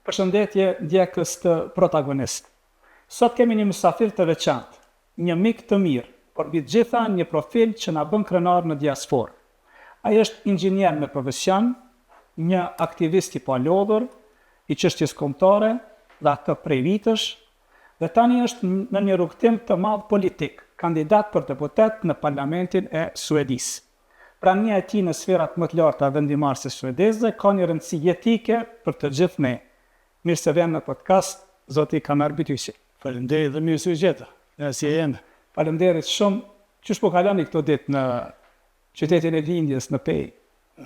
Përshëndetje ndjekës të protagonist. Sot kemi një mysafir të veçantë, një mik të mirë, por mbi të gjitha një profil që na bën krenar në diasporë. Ai është inxhinier me profesion, një aktivist i palodhur, i çështjes kombëtare, dhe atë prej vitësh, dhe tani është në një rrugtim të madh politik, kandidat për deputet në Parlamentin e Suedisë. Prania e tij në sferat më të larta vendimarrëse suedeze ka një rëndësi jetike për të gjithë ne. Mirë se vjen në podcast, zoti Kamer Bytyqi. Faleminderit dhe mirë se u gjeta. Si jeni? Faleminderit shumë. Çish po kaloni këto ditë në qytetin e lindjes në Pej?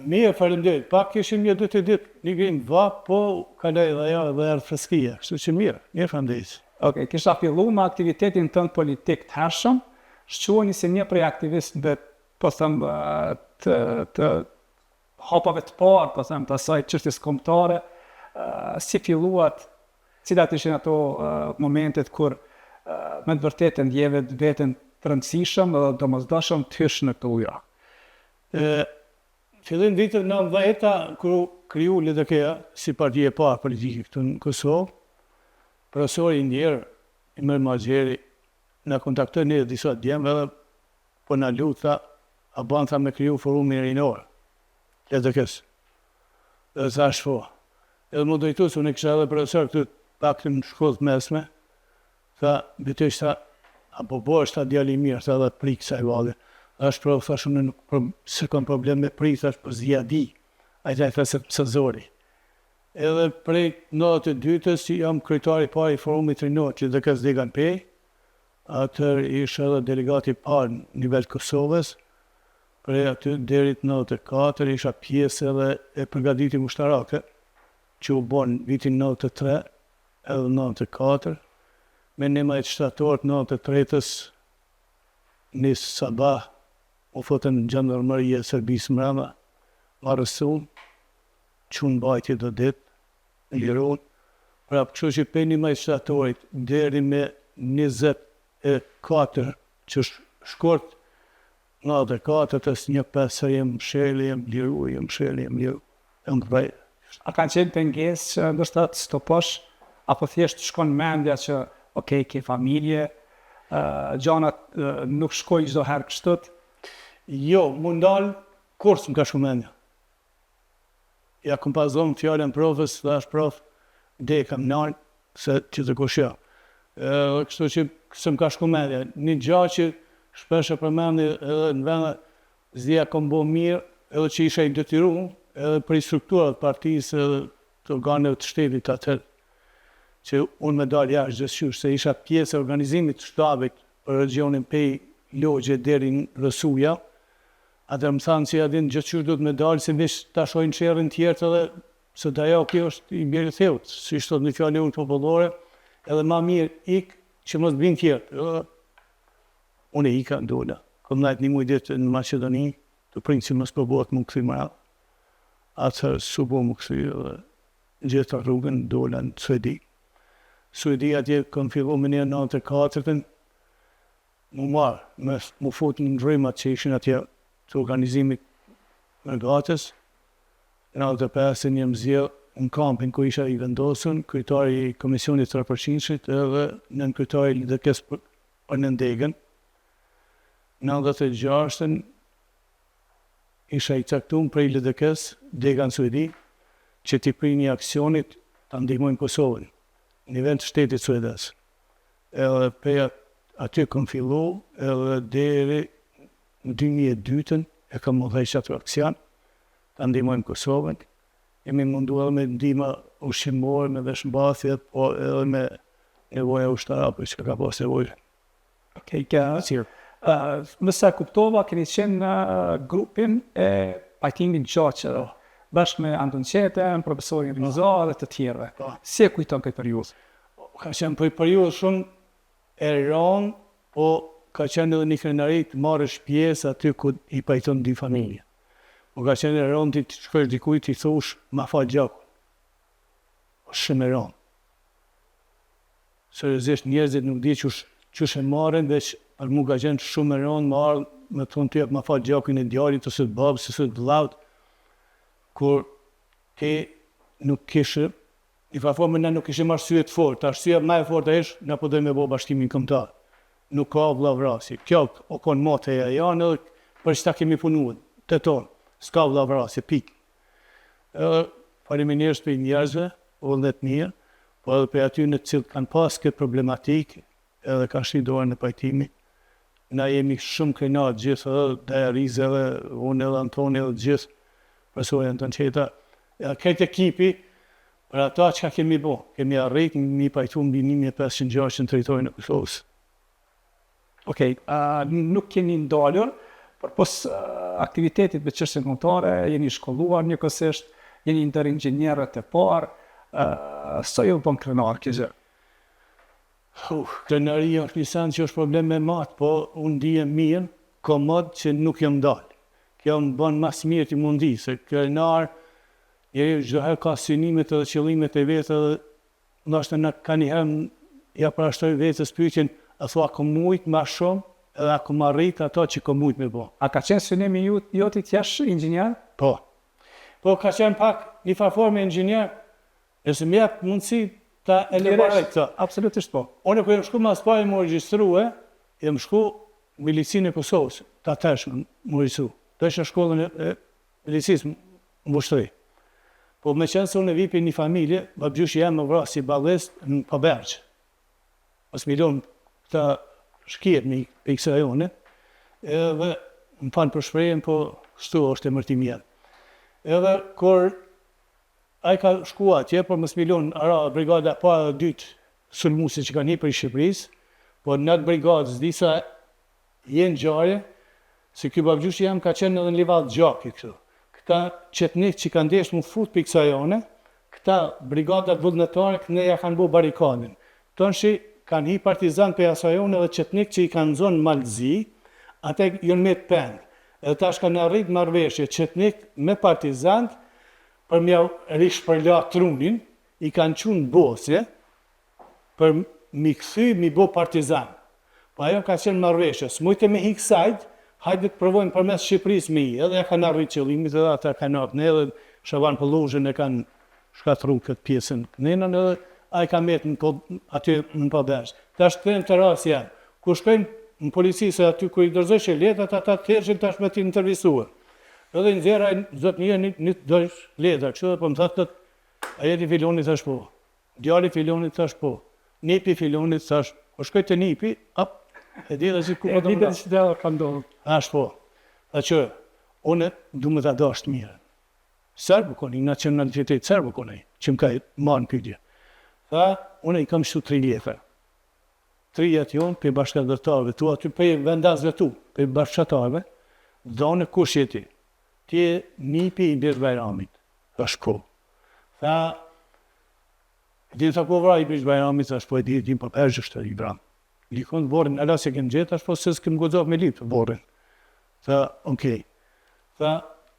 Mirë, faleminderit. Pak kishim një 2 ditë një grim vap, po kaloi dhe ja dhe erdhi freskia. Kështu që mirë, faleminderit. Okej, kisha filluar me aktivitetin tënd politik të hershëm, shquheni si një prej aktivistëve, po them të hapave të parë, po them të asaj çështjes kombëtare, si filluat, cilat ishin ato momentet kur me të vërtetë ndjeve veten të rëndësishëm dhe domosdoshëm të hysh në këtë ujë. Fillim vitit 90-ta, kur kriju LDK-ja si parti e parë politike këtu në Kosovë, profesori ndjerë Imer Maxheri na kontaktoi ne disa djemë edhe po na luta a ban tha me kriju forumin rinor LDK-s. Dhe thash po. Edhe më dojtu se unë kisha edhe profesor këtu pak në shkollë mesme, tha, Bytyq tha, apo bo është ta djali mirë, tha edhe prik sa i valli. Është prof, thash unë se kam problem me prik, thash po zja di, a i tha se zori. Edhe prej 92-tës jam kryetari parë i forumit rinor që dhe kësë Degan Pej, atër ishë edhe delegati parë në nivel Kosovës, prej aty deri 94 isha pjesë edhe e përgatitim ushtarake, që u bon vitin 93 edhe 94, me 19 shtator 93-ës nisë sabah, u fotën në Gjandarmeria e Serbisë mrena, marrësun, qunë bajtje do ditë, liron, pra kështu që pe 19 shtatorit deri me 24 që shkort 94-ës 1-5 jem msheli, jem liru, jem këpaj. A kanë qenë pengesë që ndoshta të stoposh, apo thjesht shkon mendja që okej, ke familje, gjanat nuk shkoj çdo herë kështut? Jo, më ndalë, kur s'm ka shku mendja. Ja kom pas dhomë fjallën profës, thash prof, de kam nalë, se që të kushja. Kështu që s'm ka shku mendja. Një gjatë që shpesh e përmendi edhe në vende zdia kom bo mirë, edhe që isha i detyru, edhe për i strukturat partisë edhe të organeve të shtetit atër, që unë me dalë jashtë gjithëshysh, se isha pjesë e organizimit të shtabit për regionin Pej Logje deri në Rësuja, atër më thanë që adin gjithëshysh du të me dalë, se vish të ashojnë qerën tjertë edhe, se dajo kjo është i bjerë theut, si shtot një fjallë unë popullore, edhe ma mirë ikë që mos bëjnë tjertë. Unë e ika ndolla, kom najtë një mujdet në Macedoni, të prinë që mos përbohet më këthy mëra. Atër subo më këthy edhe gjitha rrugën dolla në Suedi. Suedi atje kom fillu me një 94-ën, më marë, më fotë në ndrymat që ishin atje të organizimit në gatës. Në 95-ën jem zjellë në kampin ku isha i vendosën, kryetari i Komisionit të Rapërqinshit edhe në kryetari i LDK-s për në Ndegën. Në 96-ën isha i caktuar prej LDK-s, Degan Suedi, që t'i prej një aksionit të ndihmojnë Kosovën, në nivel të shtetit suedes. Edhe prej aty kom fillu, edhe deri në 2002-ën e kam më dhejsh atë aksion, të ndihmojnë Kosovën. Jemi mundu edhe me ndihma ushqimore, me veshmbathje, po edhe me nevoja ushtarape që ka pas nevojë. Okej, sirë. Mëse kuptova, keni qenë në grupin e pajtimit gjaqe, bashkë me Anton Qeten, profesorin Riza dhe të tjerëve. Si e kujton këtë periudhë? Ka qenë për periudhë shumë e rëndë, po ka qenë edhe një krenari të marrësh pjesë aty ku i pajton dy familje. Po ka qenë e rëndë të shkojsh dikujt i thosh ma fal gjakun. Shumë e rëndë. Seriozisht njerëzit nuk di çush e marrin, veç për mu ka qenë shumë e rëndë më ardhë me thonë të jep ma fal gjakun e djalit ose të babës ose të vllaut, kur ti nuk kishe I farforme ne nuk ishim arsye të fortë, arsyeja më e fortë është na po dojmë me bo bashkimin kombëtar. Nuk ka vllavrasje. Kjo o kon moteja janë edhe për çka kemi punuar, të tonë. S'ka vllavrasje, pikë. Faleminderit për njerëzve, vullnet mirë, po edhe për aty në të cilët kanë pas këtë problematikë, edhe kanë shidojnë në pajtimi. Na jemi shumë krenar gjithë, edhe Dajarize, edhe unë edhe Antoni, edhe gjithë personat të qeta. Këtë ekipi, për ata që kemi bo, kemi arrit një pajtu mbi 1500 gjashtë në territorin e Kosovës. Okej, nuk keni ndalur, por pos aktivitetit me çështje kombëtare, jeni shkolluar njëkohësisht, jeni ndër inxhinierët e parë, sa ju bën krenar kjo gjë? Krenaria është një send që është problem me matë, po unë ndihem mirë, komod që nuk jam dalë. Kjo më bën mas mirë të mundi, se krenar, çdo herë ka synimet edhe qëllimet e vetë, edhe ndoshta na ka një herë ja parashtoj vetës pyetjen, a thua kom mujt më shumë, edhe a kom arrit ato që kom mujt me bo. A ka qenë synimi joti të jesh inxhinier? Po. Po ka qenë pak një farforme inxhinier, nëse më jep mundësi ta elaboroj këtë. Absolutisht po. Unë kur jam shku mas pari më regjistrue, jam shku milicinë e Kosovës, ta tash më registru. Do isha shkollën e milicisë më vështri. Po me qenë se unë e vipi një familje, babgjushi jam më vra si ballist në Pabergj. Pas milion këta shkiet me i kësa jone, edhe më fanë për shprejën, po shtu është e mërtim jetë. Edhe kur a i ka shkua atje, por mës milion ara brigada para dhe dytë sulmusi që ka një për i Shqipërisë, por në atë brigadës disa jenë gjarje, se kjo babgjushi jam ka qenë edhe në livall gjaki këtu. Këta qetnik që kanë desh më fut për kësa jone, këta brigadat vullnetare këne ja kanë bo barikadin. Tonë që kanë hi partizan për asajone dhe qetnik që i kanë zonë malëzi, ate jënë me të pendë. Edhe tash kanë arrit marrëveshje qetnik me partizan për mja rish përla trunin, i kanë qunë bosje për mi këthy mi bo partizan. Po ajo ka qenë marrëveshje, s'mujte me hikë sajtë, hajde të provojnë përmes Shqipërisë me i, edhe ja kanë arrit qëllimit, edhe ata kanë arrit ne, edhe Shavan Pëlluzhin e kanë shkatru këtë pjesën kënenën, edhe a i ka metë aty në Pabergj. Tash të të rasë janë, ku shkojnë në policisë aty ku i dërzojsh e letat, ata të tërgjën tash me ti intervjuar. Edhe në zera, zotë një të dojsh letat, kështu dhe po më thëtë, a jeti filonit thash po, djali filonit thash po, nipi filonit thash, po shkoj të nipi, e di dhe si ku e di dhe si dhe ka ndohë. Ashtë po, dhe që une du me të adasht mire. Serbu koni, nacionalitet serbu koni, që më ka marë në pyetje. Tha, une i kam shtu 3 jetë. 3 jetë jonë për bashkëdërtarëve tu, aty për vendasve tu, për bashkëdërtarëve, dhone kush jeti. Ti e nipi i Birë Bajramit. Tha shko. Tha, di të ko vra i Birë Bajramit, tha shpo e di për Pabergj është i vram. Likon vorën, ala se kem gjetë, ashtë po se s'kem godzov me lipë vorën. Tha, okej. Tha,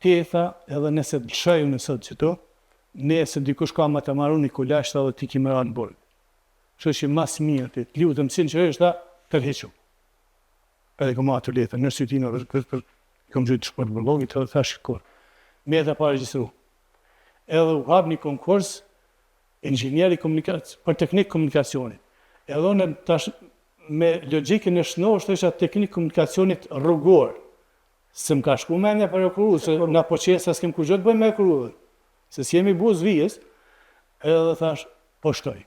ti e tha, edhe nëse të lëshaju nësët që to, nëse dikush ka ma të maru një kulash, tha dhe ti ki më ranë borën. Që që mas mirë, ti të liu të mësin që është, tha, tërhequ. Edhe kom atë letë, nërë sytinë, kom gjytë shpër bërlogit, edhe tha shkor. Me të pa regjistru. Edhe u hap një konkurs, inxhinieri për teknikë komunikacionit. Edhe unë tash me logjikën e shnosh të isha teknikë komunikacionit rrugor. Se më ka shku menja për e kuru, se na po qesa s'kem ku gjë të bëjmë me e kuru. Se s'jemi buz vijës, edhe thash, po shtoj.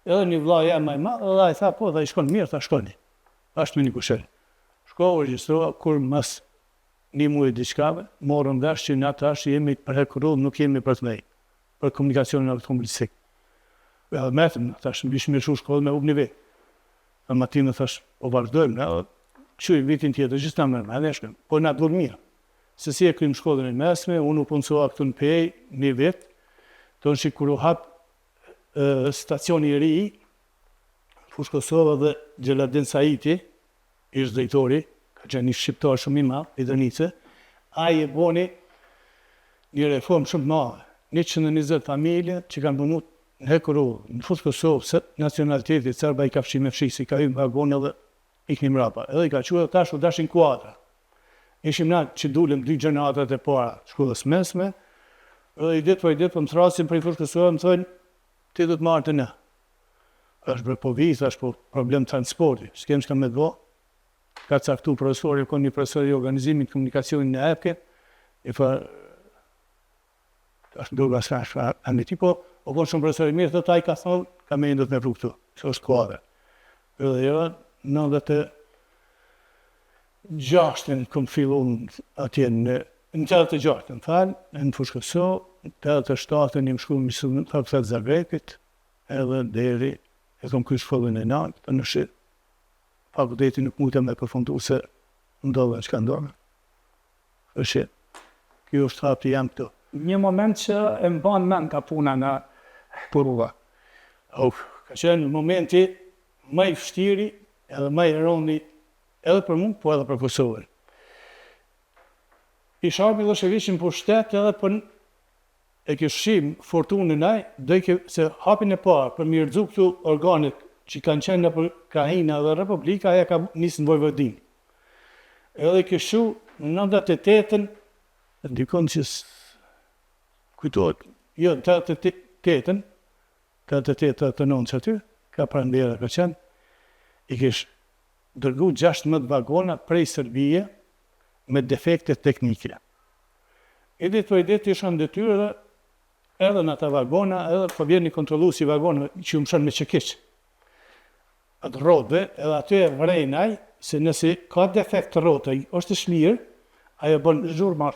Edhe një vlla jam më i madh, edhe ai tha, po, dhe i shkon mirë, tha shkoni. Ashtë me një kushel. Shko, regjistrova, kur mas një muaj diçkave, morëm vesh që na tash jemi për e kuru, nuk jemi për të nej, për komunikacionin automobilistik. Edhe metëm, thash, në bishë mirë shkollë me ubni vetë. Në matinë thash, po vazhdojmë, edhe që i vitin tjetër, gjithë ta mërë, edhe shkëm, po na dhurë mirë. Se si e krymë shkollën e mesme, unë u punësova këtu në pej, një vetë, tonë që kur u hapë stacioni i ri, Fushë Kosova dhe Gjeladin Saiti, ishtë drejtori, ka qenë një shqiptar shumë i madh, i Dënice, ai e boni një reformë shumë madhe. 120 familje që kanë punu në Hekuru, në Fushë Kosovë, se nacionalitetit serba i ka fshi me fshi, si ka hymë vagonë edhe iknim rapa. Edhe i ka quajtur tash u dashin kuadra. Ishim na që dulem 2 gjeneratët e para shkollës mesme, edhe i ditë për më thrasin për i Fushë Kosovë, më thonë, ti do të marrë të ne. Është për po vizë, është po problem transporti, s'kem që ka me të bo. Ka caktu profesori, ka një profesor i organizimit komunikacionin në epke, është ndoga s'ka me ti, po, o konë shumë profesori mirë, të taj ka thonë, ka me indot me pru këtu, që është kuadre. Edhe jo, 96 këm fillu atje në 86, në Fushkëso, në 87 një më shku në Fakultet Zagrebit, edhe deri e kom kërë shkollën e natë, të në shqit. Fakulteti nuk mute me përfundu se ndodhe që ka ndodhe. Është shqit. Kjo është hapti jam këtu. Një moment që e mban men ka puna në Puruva. Ka qenë momenti më i vështiri edhe më i rëndi edhe për mu, po edhe për Kosovën. Ishar Miloševićin për shtetë edhe për e këshim fortunën e naj, se hapin e parë për mirëdzu këtu organet që kanë qenë në për Krajina dhe Republika, aja ka nisë në Vojvodin. Edhe këshu në 98-ën, ndikon që kujtojt, jo, në 88-ën, 88-89 që aty, ka prandera ka qenë, i kish dërgu 16 vagona prej Serbije me defekte teknike. Edhe të ditë isha në detyrë edhe në ata vagona, edhe po vjen një kontrollues i vagonave që u mshon me çekiç. Atë rrodhë, edhe aty e vrejnaj, se nëse ka defekt rrota, është shlirë, ajo bën zhurma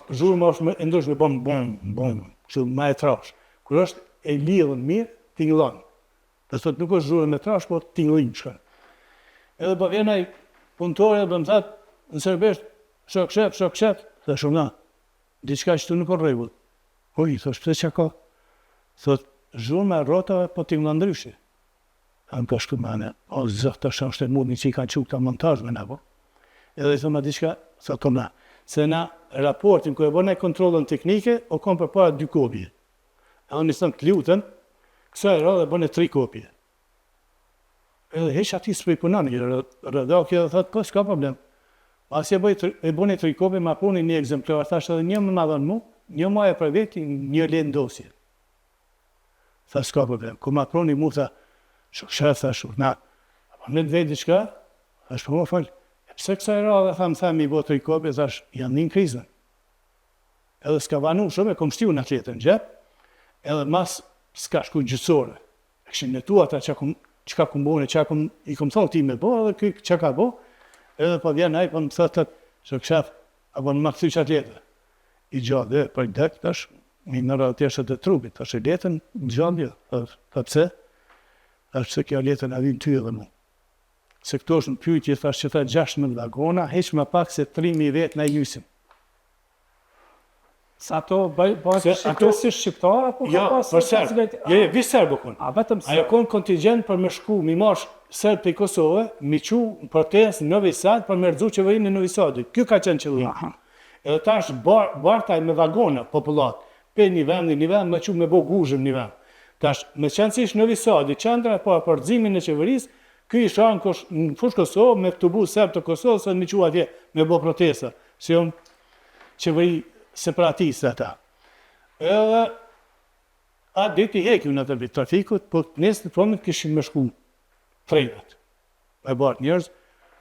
është e ndryshme, bën, kështu ma e trash. Kur është e lidhën mirë, tingëllon. Dhe sot nuk është zhurmë me trash, po tingëllin shka. Edhe po vjen ai punëtori dhe më thatë, në serbisht, shok, dhe shumë na, diçka që tu nuk o rregull. Oj, thosh, pse që ka? Thot, zhurmë e rrotave, po tingëllon ndryshe. Am ka shku mene, o zëhtë të shumë shtetë mundin që i kanë qukë të montajme në po. Edhe i thëma diçka, thotë na, se na raportin kër e bërë në kontrolën teknike, o kom për para 2 kopje. E unë i thëmë të lutën, kësa e rrë dhe bërë 3 kopje. Edhe heq ati së pëjpunan, rëdokje dhe thotë, po, s'ka problem. Asi e bërë 3 kopje, ma puni një egzemplar, thashtë edhe një më madhën mu, një ma e për veti, një lenë dosje. Tha, s'ka problem. Ku ma pruni mu, tha, shokëshet, thash, na, në të vejt diqka, thash, po më falë, pse kësa e radhe, thamë i botë 3 kopje, thash, janë një në krizën. Edhe s'ka vanu shumë, e kom shtiu në atletën gjep, edhe mas s'ka shku gjësore. E këshin netu ata që ka kum bone, që i kom thonë ti me bo, edhe këj që ka bo, edhe po vjen aj, po më thëtë, shokëshet, apo në më këthy që atletë. I gjatë dhe, për i dek, tash, i në rrateshët e trupit, tash i letën, gjatë, ta pse? Tash se kjo letën avim ty edhe mu. Se këto është në pyjtje, thash që tha 16 vagona, heq më pak se 3.000 vetë në jusim. Sa ato bëjnë si shqiptar, apo ka pas? Jo, për serbë. Jo, visë serbë konë. A vetëm serbë. Ajo konë kontingent për me shku, mi marsh serbë për Kosovë, mi qu në protest në Novi Sad për me rëdzu qeverinë në Novi Sadi. Kjo ka qenë qëllimi. Edhe tash bartaj me vagona popullat, pe një vend, me qu me bo guzhëm një vend. Tash, me qenë si ishë Novi Sadi, qendra pa përzimin e qeverisë, ky i shanë në fush Kosovë me autobus serb të Kosovës, se në miqu atje me bo protesta, se jonë qeveri separatistë ata. Edhe, a ditë i hekju në të bitë trafikut, po nesë të promit kishim me shku trejnat, me bartë njerëz,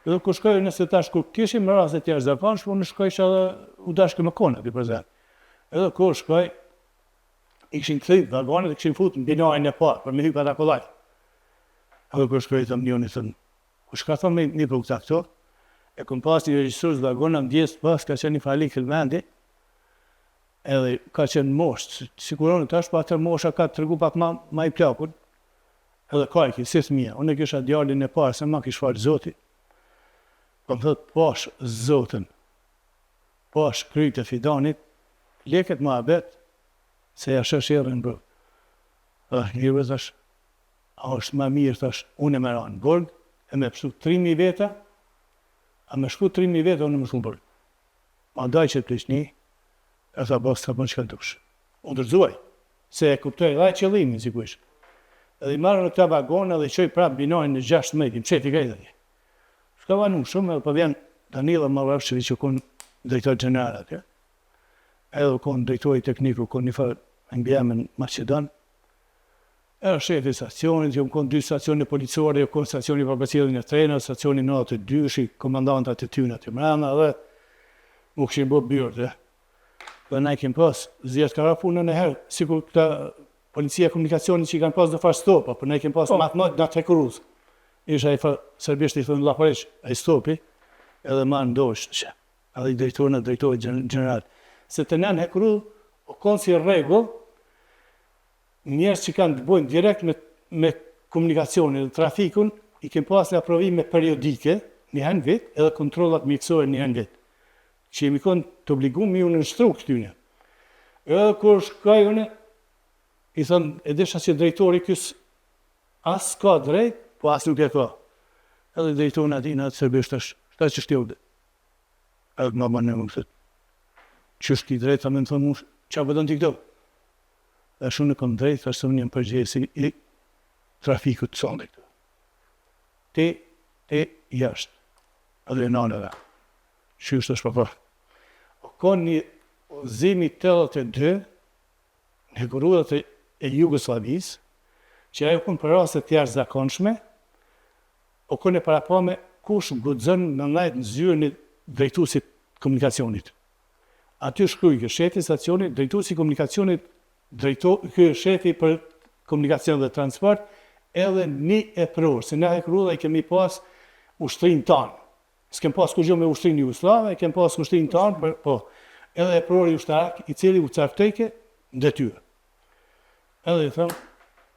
edhe ku shkoj nëse tash ku kishim me rase tjerë zakonsh, po në shkoj që edhe u dashke me kone, për përzen. Edhe ku shkoj, i këshin këthit vagonet e këshin fut në binajnë e parë, për me hypa të akollaj. Edhe kër shkoj të mjoni thënë, ku shka thonë me një për këta këto, e këm pas një registrus vagona më djesë pas, ka qenë një falik këllmendi, edhe ka qenë moshë, siguronë tash, pa atër mosha ka të rëgu pak ma i plakun, edhe ka e ki, si thëmija, unë e kisha djallin e parë, se ma kish farë zoti, kom thëtë pash zotën, pash kryjt e fidanit, leket ma abet, se ja shëshirën bërë. Njërëve thash, a është ma mirë, thash, unë e me ranë bërgë, e me pështu 3.000 veta, a me shku 3.000 veta, unë e me shku bërgë. Ma daj që të plishni, e tha bas të bënë që ka dush. Unë dërzuaj, se e kuptoj dhe qëllimin, si kush. Edhe i marrë në këta vagona dhe i qoj prapë binojnë në 16, im qeti ka i dhe. Shka vanu shumë, edhe po vjen Danila Malavshević që konë drejtor general, edhe konë drejtori tekniku, konë një farë NBA-me në Macedon. shefi i stacionit, jo kon 2 stacione policore, jo kon stacioni për përcjelljen e trenave, stacioni 92, komandantat e tyre aty mbrana dhe u kishin bë byrde. Dhe na kemi pas zgjedh karapunën e herë, sikur këta policia e komunikacionit që i kanë pas në far stopa, por ne kemi pas më në Hekuruz. Isha ai serbisht i thonë Llaporeç, ai stopi, edhe ma ndosh që. Edhe i drejtori general. Se të nën Hekuruz, o konë si rregull, njerëz që kanë të bëjnë direkt me komunikacionin dhe trafikun, i kemi pas në aprovime periodike, një herë në vit, edhe kontrollat mjekësore një herë në vit. Që jemi konë të obliguar me ju në nështru këtyne. Edhe kur shkoj unë, i thënë, e desha që drejtori kësë as ka drejt, po as nuk e ka. Edhe drejtorin ati në atë serbisht është, shta që shtjovde. Edhe më banë në më thëtë, që shti drejt, ta me në thënë mu, qa përdojnë t'i këto? Dhe shumë në kom drejt, është unë një përgjesi i trafikut të sonë këto. Te jashtë, edhe e nane dhe. Që është përpër. O ka një zimi 82, në Hekuruzat e Jugoslavisë, që ajo kënë për rastet të jashtëzakonshme, o kënë e parapame kush guxon në ndajt në zyrën e drejtuesit komunikacionit. Aty shkruaj që shefi i stacionit, drejtuesi i komunikacionit, ky shefi për komunikacion dhe transport, edhe një e prorë, se në Hekuruz i kemi pas ushtrin tanë. S'kem pas kur gjë me ushtrin jugoslave, kem pas ushtrin tanë, po, edhe e prorë ushtarak, i cili u caktejke detyrë. Edhe i thëmë,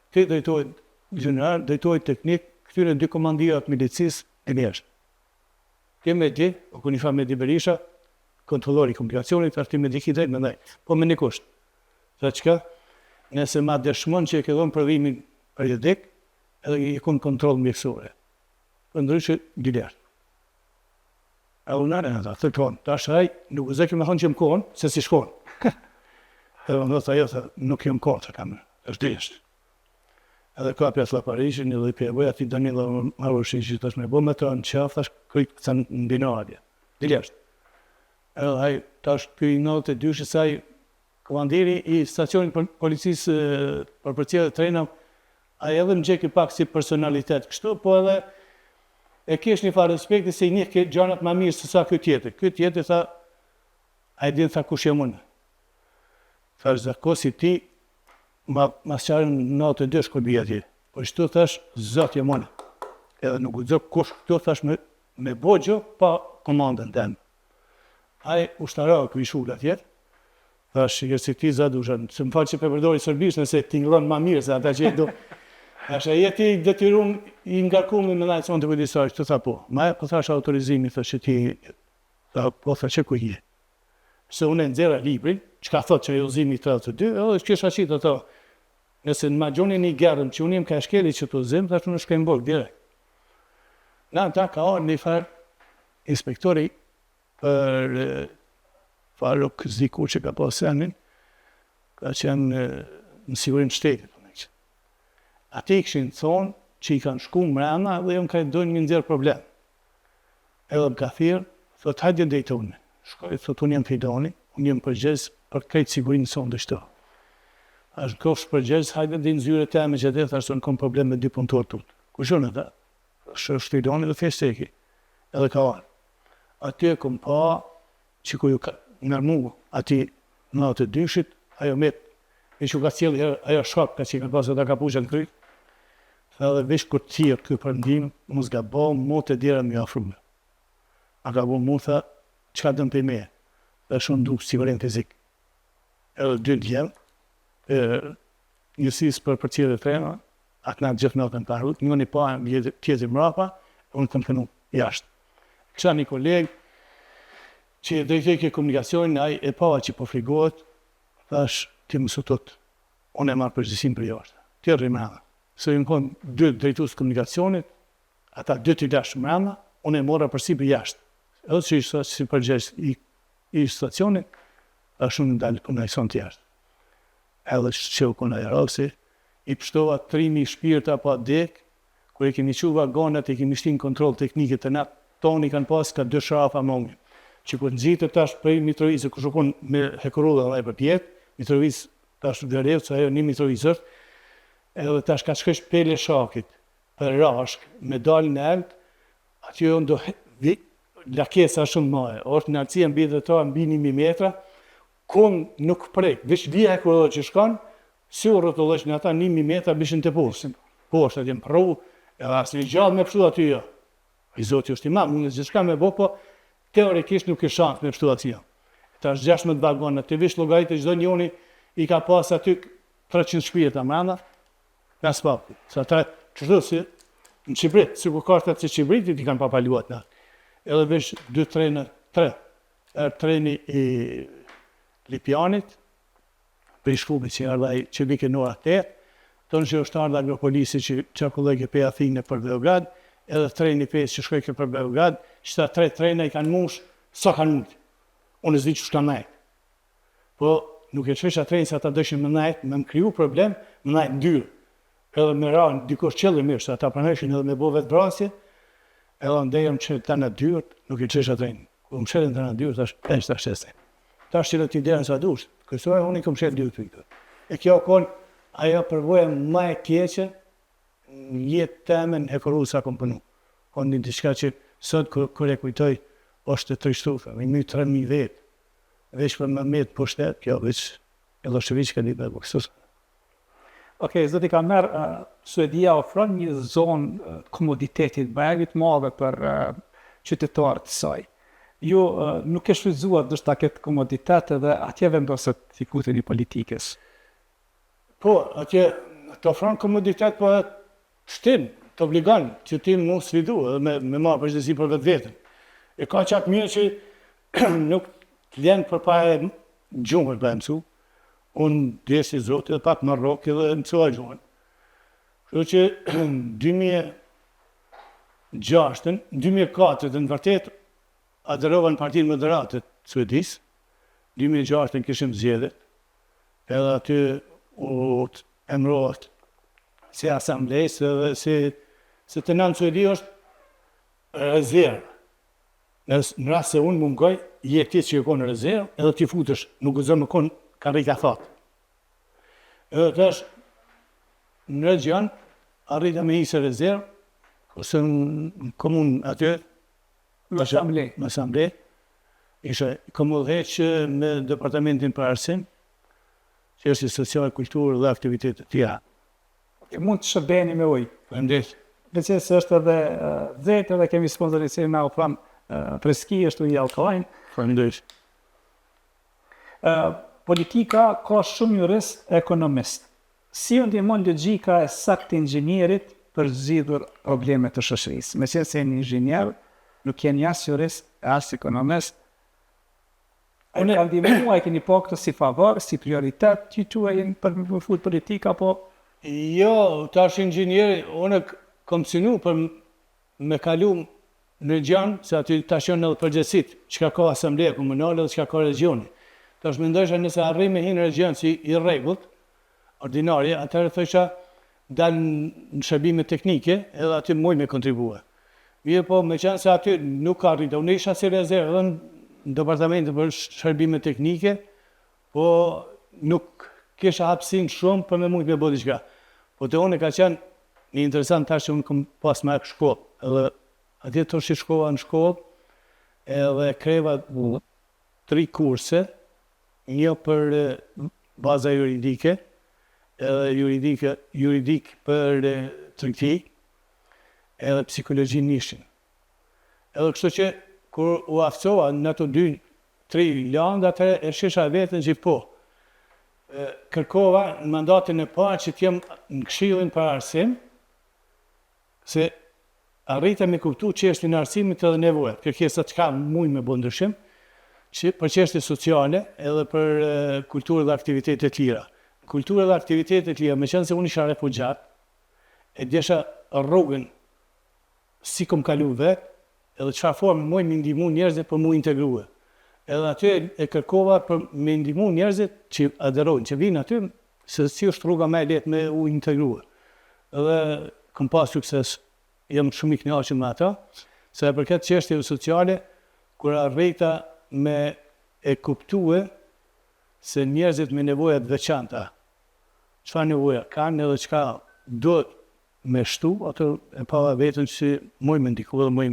ti drejtojt general, drejtojt teknik, këtyre 2 komandirat milicis e njështë. Ti me di, o ku një fa me di Berisha, kontrollori komunikacionit, arti me di ki drejt me ndaj, po me një kusht. Dhe qka, nëse ma dëshmon që e ke dhonë përvimin periodik, edhe i kun kontrol mjekësore. Për ndryshë, giljarë. E unare në ta, thërkon, ta shaj, nuk u zekë me thonë që më konë, se si shkonë. Edhe më dhëtë ajo, nuk jam konë, të kamë, është deshtë. Edhe ka pjas Llaporeçin, edhe i pjevoj ati Danilo Marushin që tash me bo me të në qafë, tash kryt kësa në binarje. Diljashtë. Edhe haj, tash këj 92 saj komandiri i stacionit policisë për përcjellje trena, a edhe më gjeki pak si personalitet kështu, po edhe e kesh një farë respekti se i njeh ke gjanat ma mirë se sa kjo tjetër. Kjo tjetër tha, a i din tha kush jam unë. Thash zakosi ti, mas qarën 92 shkoj bia tje. Po shtu thash, zot jam unë. Edhe nuk u zot kush këtu thash me bogjo pa komandën tem. Ai ushtara këj shula tjetë. Thash, jërë si ti zadushan, se më falë që përdori sërbisht nëse t'inglon ma mirë se ata që e do. Thash, e jeti detyrum i ngarkumë me najtë sonë të vëdisarë, që të tha po. Ma e po thash autorizimi, thash që ti, po thash që ku je. Se unë e nxera librin, që ka thot që e uzimi 32, edhe kisha qitë ato. Nëse në ma gjoni një gerën që unë jem ka shkeli që të zim, thash unë shkejmë bërë direkt. Në ta ka orë një farë inspektori për Faruk Ziku që ka pas senin, ka qenë në sigurin shtetit. Ati i këshin thonë që i kanë shku mrena dhe jo më ka dojnë një nxjerë problem. Edhe më ka thirë, thot hajde dejtoni. Shkoj, thot unë jem Fidoni, unë jem përgjes për krejtë sigurinë sonë dhe shto. Ashtë kofsh përgjes, hajde dhe në zyre te me që dhe, thashtë unë kom problem me 2 punëtor tutë. Kushon e ta? Shështë Fidoni dhe festeki. Edhe ka arë. Aty e kom pa, që ku ju ka nërmu, ati në atë dyshit, ajo me e që ka cjeli, ajo shok, ka që ka pasë të kapuqen të kryt, edhe vish kur tjirë këj përndim, mu s'ga bo, mu të dira më afrume. A ka bo mu, tha, që ka dëmë për me, dhe shumë dukë sigurin fizik. Edhe 2 djemë, njësis për përcjellje të trena, atë nga gjithë natën të arrut, një pa tjezi mrapa, unë të më kënu jashtë. Kësha një kolegë, që drejtëke komunikacionin, ai e pa që po frigohet, thash, ti më sotot, unë e marrë përgjësim për jashtë. Ti rri mrena. Se ju në konë 2 drejtues komunikacionit, ata 2 të dashë mrena, unë e mora përsi për jashtë. Edhe që ishtë si përgjës i stacionit, është unë ndalë për najson të jashtë. Edhe që u këna jaroksi, i pështova 3.000 shpirta pa dek, kër i kemi qu vagonet, i kemi shtin kontrol teknikit të natë, toni kanë pas ka 2 shrafa mongi. Që kër nëzitë tash prej Mitrovicë, kër shukon me Hekurudha dhe e për pjetë, Mitrovicë tash dhe revë, që ajo një Mitrovicë është, edhe tash ka shkesh pele shakit për rashk, me dalë në eld, aty do lakesa shumë maje, është në alësia mbi dhe ta mbi 1000 metra, kun nuk prek, veç vija e kërë që shkan, si u rrotullesh në ata 1000 metra bishin të poshtë. Poshtë atë jem pru, edhe asë një gjallë me pështu aty jo. I zoti është i ma, mund në gjithka me bo, po teorikisht nuk e shansë me pështu aty jo. Ta është 16 vagonat, të vish logarit e gjdo njoni i ka pas aty 300 shpijet a mranda, nga s'papi. Sa ta qështu si në Qibrit, si ku kartat që Qibritit i kanë papaluat në. Edhe vish 2 trene, 3. Treni i Lipjanit, për i shkubit që ardha që vike në ora 8, tonë që është ardha agropolisi që qarkullege për Athinë për Beograd, edhe treni 5 që shkojke për Beograd, që ta 3 trena i kanë mush, sa kanë mund. Unë zdi që shka najtë. Po, nuk e qesha treni se ata dëshin më najtë, me më kriju problem, më najtë ndyrë. Edhe me ranë, dikosh qëllë mirë, se ata përneshin edhe me bo vetë brasje, edhe ndejëm që ta në dyrët, nuk e qesha treni. Kër më qëllën të në dyrët, ta shqesë. Ta shqilë t'i derën sa dush, kësoj unë i kom qëllë dyrët për këtë. E kjo konë, ajo përvoja ma e keqe, në jetë temen e kërru sa kom pënu. Konë një diçka që sot kër e kujtoj, është të trishtufe, me 3000 vetë. Veç për më metë për shtetë, kjo veç e Loshevich ka një bërë kësus. Okej, zoti ka merë, Suedia ofron një zonë komoditetit bëjavit madhe për qytetarët të saj. Ju nuk e shfrytzuar dështë këtë komoditet edhe atje vendosët fikutin i politikës. Po, atje të ofron komoditet, po shtim, të obligan që ti mu sfidu edhe me marë përgjithësi për vetë vetën. E ka qatë mirë që nuk të ljenë për pa e gjumër për e mësu. Unë desi zotë edhe pak Marok edhe mësua gjumër. Kështu që 2004 në vërtet aderova në partinë moderatët Suedis, 2006 kishim zgjedhjet, edhe aty u emrohet si asamblejës edhe se të nënë Suedi është rezervë. Në rrasë se unë mungoj, jetit që e konë rezervë, edhe t'i futësh, nuk gëzër më konë ka rejta thatë. Edhe të është në region, arrita me hisë rezervë, ose në komunë aty, Në asamblej, isha komullheqë me departamentin për arsim, që është i social, kulturë dhe aktivitetet tja. Mund të shërbeni me ujë. Përndet. Veçe se është edhe zetë edhe kemi sponsorisir me ofram freski, është ujë alkalajnë. Përndet. Politika ka shumë jurist e ekonomist. Si u ndihmon logjika e saktë inxhinierit për zgjidhur probleme të shoqërisë? Me qenë se një inxhinier, nuk jeni as jurist, as ekonomist. A ka ndihmuar, a keni pa këtë si favor, si prioritet që tuajin për me fut politika, apo? Jo, tash inxhinieri, unë kom synu për me kalu në region, se aty tash janë edhe përgjegjësit, çka ka asambleja komunale dhe çka ka regioni. Tash mendojsha nëse arrim me hinë region si i rregullt, ordinarje, atëherë thosha dal në shërbime teknike, edhe aty muj me kontribua. Mirë po, me qenë se aty nuk ka rritë, unë isha si rezervë edhe në departamentin për shërbime teknike, po nuk kisha hapësin shumë për me mund me bo diçka. Po të unë ka qenë një interesant tash që unë kom pas me shkollë, edhe atje të shi shkova në shkollë, edhe kreva 3 kurse, një për baza juridike, edhe juridik për tregti, edhe psikologji nishin. Edhe kështu që, kur u aftësova në ato 2-3 landë, atëherë e shisha vetën që po. Kërkova në mandatin e parë që t'jem në këshillin për arsim, se arrita me kuptu çështjen e arsimit edhe nevojat, kërkesat që ka mujnë me bo ndryshim, që për çështje sociale edhe për kulturë dhe aktivitetet tjera. Kulturë dhe aktivitetet tjera, me qenë se unë isha refugjat, e desha rrugën si kom kalu vetë, edhe çfarë formë moj me ndihmu njerëzit për mu integruhe. Edhe aty e kërkova për me ndihmu njerëzit që aderojnë, që vinë aty, se si është rruga me letë me u integruhe. Edhe kom pas sukses, jam shumë i kënaqur me ata, se për këtë çështje sociale, kur arrita me e kuptue se njerëzit me nevojat veçanta, çfarë nevoja kanë edhe çka duhet me shtu, atë e pa vetën që moj me ndiku dhe moj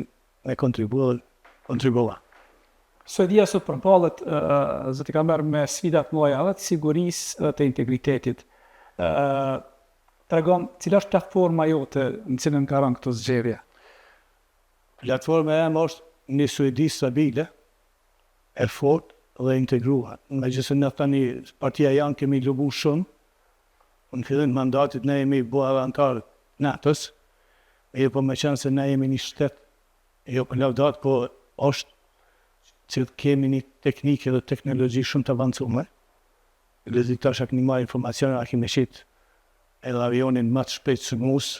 me kontribua. Suedia sot përballet zoti ka merr me sfida të mëdha edhe të sigurisë dhe të integritetit. Tregon cila është platforma jote në cilën ka rënë këto zgjedhje? Platforma e është një Suedi stabile, e fort dhe integruar. Megjithëse ne tani partia janë kemi lubu shumë, në fillim të mandatit ne jemi bua antar NATO-s, po me qenë se ne jemi një shtet, jo për lavdat, po është që kemi një teknikë dhe teknologji shumë të avancume. Lezi tash a keni marrë informacione, a kemi shit edhe avionin më të shpejt së mus,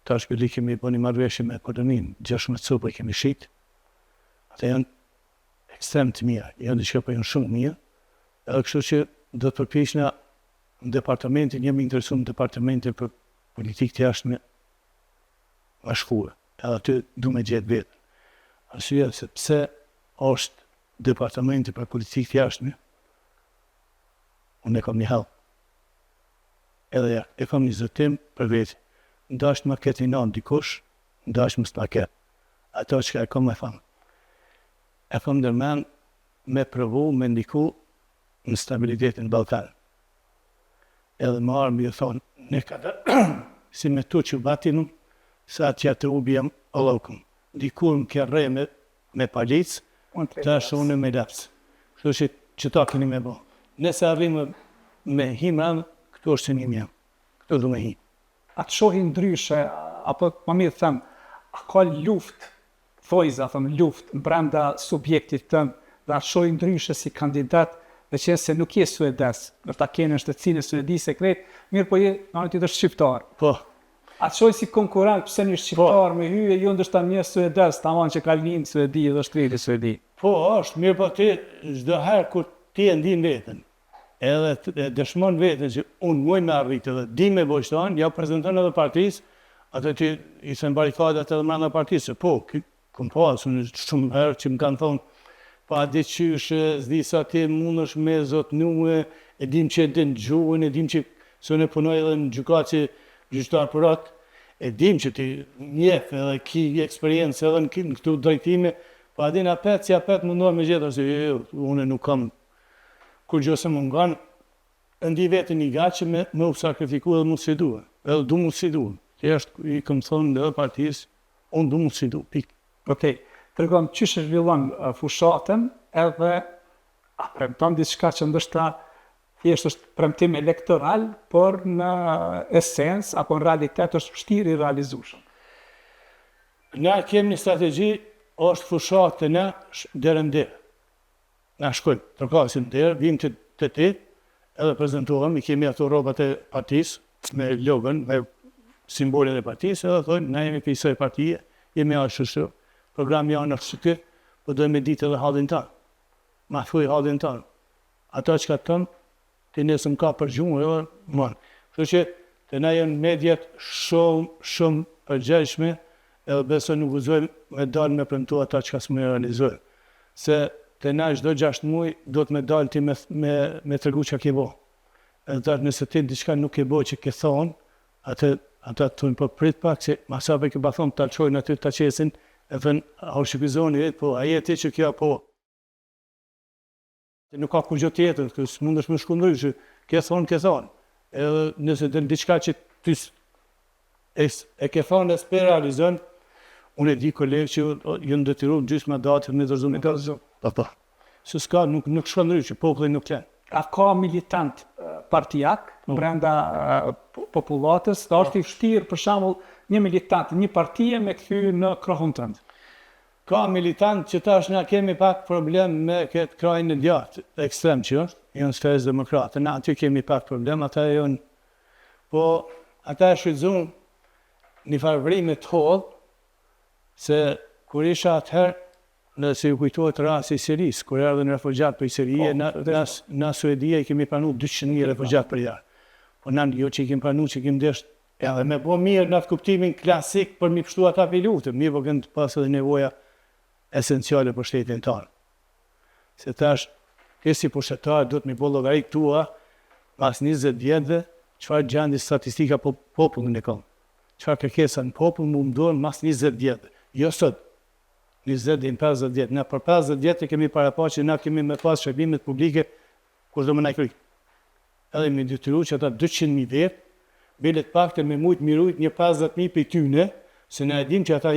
tash këlli kemi bo një marrëveshje me Makedonin, 16 copë kemi shit, ata janë ekstrem të mirë, janë diçka po janë shumë mirë, edhe kështu që do të përpiqna në departamentin, jemi interesuar në departamentin për politikë të jashtme bashkuar, edhe aty du me gjetë vetë. Arsyeja se pse është departamenti për politikë të jashtme, unë e kam një hall. Edhe ja, e kam një zëtim për vetë. Ndash më ketë i nanë dikush, ndash më s'ma ketë. Ato që e kam e famë. E kam ndërmen me provu, me ndiku në stabilitetin në Balkan. Edhe më arë më thonë, ne kada, si me tu që batinu, sa tja të ubjem allokëm. Dikur më kërre me palicë, ta shone me lapsë. Kështu që ta këni me bo. Nëse arrimë me himran, këtu është që një mjëm. Këtu du me him. A të shohin ndryshe, apo më mirë them, a ka luft, thojza, luft brenda subjektit tënë, dhe a të shohin ndryshe si kandidat, dhe që se nuk je suedes, nështë ta kene është të cilë suedi sekret, mirë po je në anë tjetër shqiptar. Po. A të shoj si konkurent, pëse një shqiptar me hyje, jo ndështë ta një suedes, ta manë që ka linë suedi dhe shtriti suedi. Po, është, mirë po ti, çdo herë kur ti e ndin vetën, edhe dëshmon vetën që unë muj me arritë dhe di me bojshton, ja prezenton edhe partisë, atë ti i se në barikadat edhe mranda partisë, po, këmë pasë, unë shumë herë që më kanë thonë, pa di qyshë, zdi sa ti mund është me zotnue, e dim që e din gjuhën, e dim që së në punoj edhe në gjukat që gjyqtar për atë, e dim që ti njef edhe ki eksperiencë edhe në këtu drejtime, pa din apet, si apet mundohet me gjithë, se unë nuk kam kur gjose më nganë, ndi vetë një gatë që me u sakrifiku edhe mu sfidu, edhe du mu sfidu. Që është i këmë thonë dhe partisë, unë du mu sfidu, pikë. Okej, tërgom që shë zhvillon fushatën edhe a premton diçka që ndështë thjesht është premtim elektoral, por në esens, apo në realitet është vështirë i realizueshëm. Na kemi një strategji, është fushatë të ne derën derë. Na shkojmë, tërkasin derë, vim të ti, edhe prezentohem, i kemi ato robat e partisë, me logën, me simbolin e partisë, edhe thonë, na jemi pisoj partije, jemi ashtë programi janë është shëtë, po dojmë ditë edhe halin tanë. Ma thuj halin tanë. Ata që ka tëmë, ti nësëm ka për gjumë, edhe mënë. Kështu që të na janë medjet shumë përgjegjshme, edhe beso nuk gëzojmë me dalë me premtu ata që ka së me realizojmë. Se të na çdo 6 muaj do të me dalë ti me tregu që ke bo. Edhe nëse ti diçka nuk ke bo që ke thonë, ata të thonë po prit pak që masabe ke ba thonë të alqojnë aty të qesin, e thënë, a u shqipizoni, po, a je ti që kja po. Nuk ka kur gjë tjetër, kësë mund është me shkundry, që ke thonë. Edhe nëse të në diçka që ty e ke thonë e s'pe realizën, unë e di kolegë që jënë detyru gjysë me datë me dërzumë. Pa. Se s'ka, nuk shkundry, që popullin nuk klenë. A ka militant partijak brenda popullatës, da është i vështirë për shembull një militant, një partije me kthy në krahun tënd. Ka militant që tash na kemi pak problem me këtë krajin e djathtë, ekstrem që është, janë sferës demokrate, na aty kemi pak problem, ata janë, po ata e shfrytëzojnë një farëvrime të hollë, se kur isha atëherë, nëse ju kujtohet rasti i Sirisë, kur erdhën refugjat për Sirie, na Suedia i kemi pranu 200.000 refugjat për jarë. Po na jo që i kemi pranu, që i kemi desht, edhe me bo mirë në atë kuptimin klasik për mi pështu ata për lutë, mirë po kënë të pasë edhe nevoja esenciale për shtetin tonë. Se tash, kësi pushtetarë do të mi bo llogarit tua, Mas 20 vjetëve, çfarë gjandi statistika popullin e kam. Çfarë kërkesa në popull mu mdojnë mas 20 vjetëve. Jo sot, 20 dhe 50 vjetë. Ne për 50 vjetë kemi para pa që na kemi me pas shërbimet publike kur do më na kry. Edhe me detyru që ata 200.000 vetë, bilet pak të me mujtë mirujt një 50.000 për tyne, se ne edhim që ata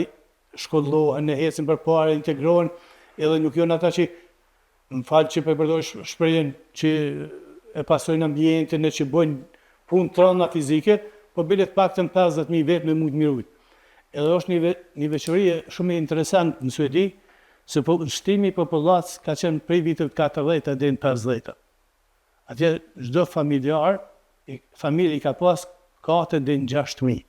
shkollohen, ne hecin për pare, integrohen, edhe nuk jonë ata që, më falë që përdoj shprejen që e pasojnë ambientin e që bojnë punë trona fizike, po bilet pak të në 50.000 vetë me mujtë mirujt. Edhe është një veçori shumë interesant në Suedi, se shtimi i popullatës ka qenë prej viteve 40 dhe në 50. Atje çdo familjar, familje ka pas 4 dhe në 6.000.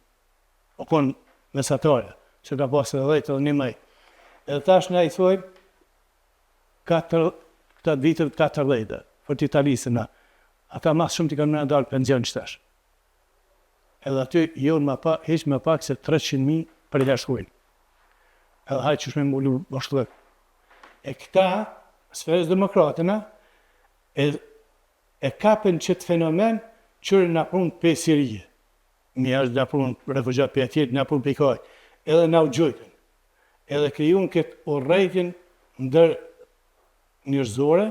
O konë mesatore, që ka pas edhe 10 dhe një mëj. Edhe tash ne i thojmë këta viteve 40, për t'Italisë na. Ata mas shumë t'i kanë me dalë penzion qëtash. Edhe aty jonë heq më pak se 300.000 për i lashkojnë. Edhe hajtë që shme mullu bashkëllëk. E këta, sferës demokratëna, e kapen qëtë fenomen qërë në prunë për Sirije. Mjerës në prunë refugjat për atjetë, në prunë për i kaj. Edhe në u gjojtën. Edhe kryun këtë urrejtjen ndër njërzore,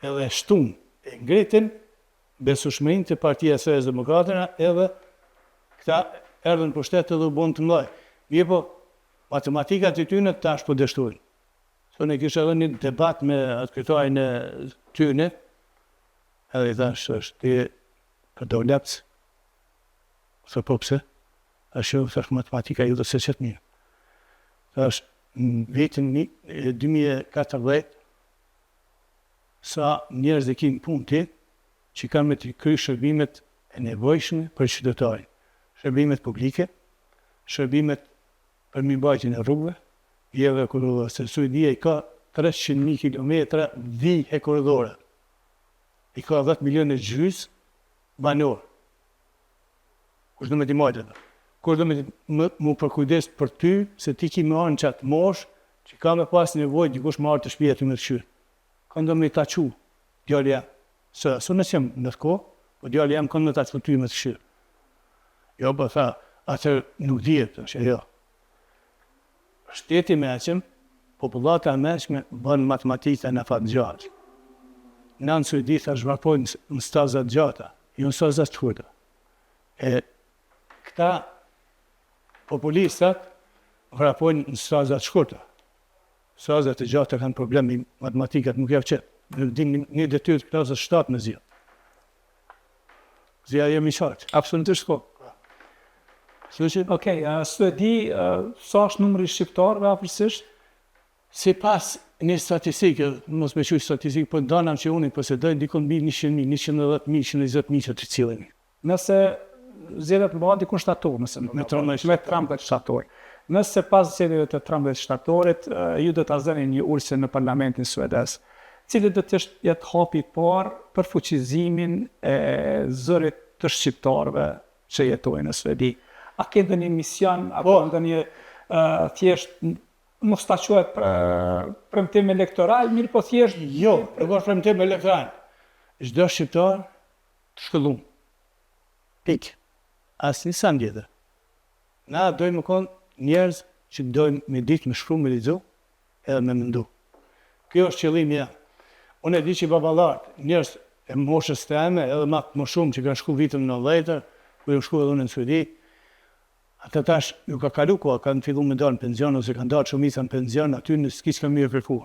edhe shtun e ngritin besueshmërinë të Partia e Sferës Demokratëna, edhe këta erdhën pushtetë edhe u bën të mëdhej. Mirë po, matematikat e tyne tash po dështojnë. Ne kishte edhe një debat me atë kryetarin e tyne, edhe i thash është ti këto lepës, thë po pse, thash matematika ju dhe se qëtë mirë. Thash, në vitin 2014, sa njerëz dhe kinë punë ti, që kanë me të kry shërbimet e nevojshme për qytetarin. Shërbimet publike, shërbimet për mirëmbajtjen e rrugëve, vjeve korridore, se Suedia i ka 300.000 kilometra vije korridore. I ka 10 milion e gjys banor. Kush do me t'i majtë edhe? Kush do me mu përkujdes për ty, se ti ki me anë qatë mosh, që ka me pas nevojë dikush me arë të shpia të me të shyrë. Kanë do me ta qu, djali jam. Së nësë jam në të kohë, po djali jam kanë me ta qu ty me të shyrë. Jo, po tha, atër nuk dhjetë, që jo. Shteti meqëm, popullata meqme bënë matematika në fatë gjatë. Në Suedi thash varpojnë në stazat gjata, jo në stazat shkurta. E këta populistat vrapojnë në stazat shkurta. Stazat e gjata kanë problemi, matematikat nuk javë qëtë. Në dim një detyrë të klasës 7 me zja. Zja jemi qartë. Absolutisht ko. Sluqe? Okej, Suedi, sa është numri shqiptarëve afërsisht? Si pas një statistikë, mos me quj statistikë, po danam që unë i posedoj, dikon mbi 100.000, 110.000, 120.000 që të cilin. Nëse zgjedhjet të bëhen dikun shtator, nëse me 13 shtator. Nëse pas zgjedhjeve të 13 shtatorit, ju do ta zëni një ulse në parlamentin suedez. Cili do të jetë hapi i parë për fuqizimin e zërit të shqiptarëve që jetojnë në Suedi? A ke ndonjë mision apo ndonjë thjesht mos ta quhet premtim elektoral, mirë po thjesht jo, nuk është premtim elektoral. Çdo shqiptar të shkollum. Pik. Asnjë sa tjetër. Na dojmë kon njerëz që dojmë me ditë me shkruaj me lexu edhe me mendu. Kjo është qëllimi jam. Unë e di që baballarët, njerëz e moshës time, edhe më shumë që kanë shku vitën në 90, ku ju shku edhe unë në Suedi, ata tash ju ka kalu koha, kanë fillu me dalë në penzion, ose kanë dalë shumica në penzion, aty në s'kish kam mirë kërku.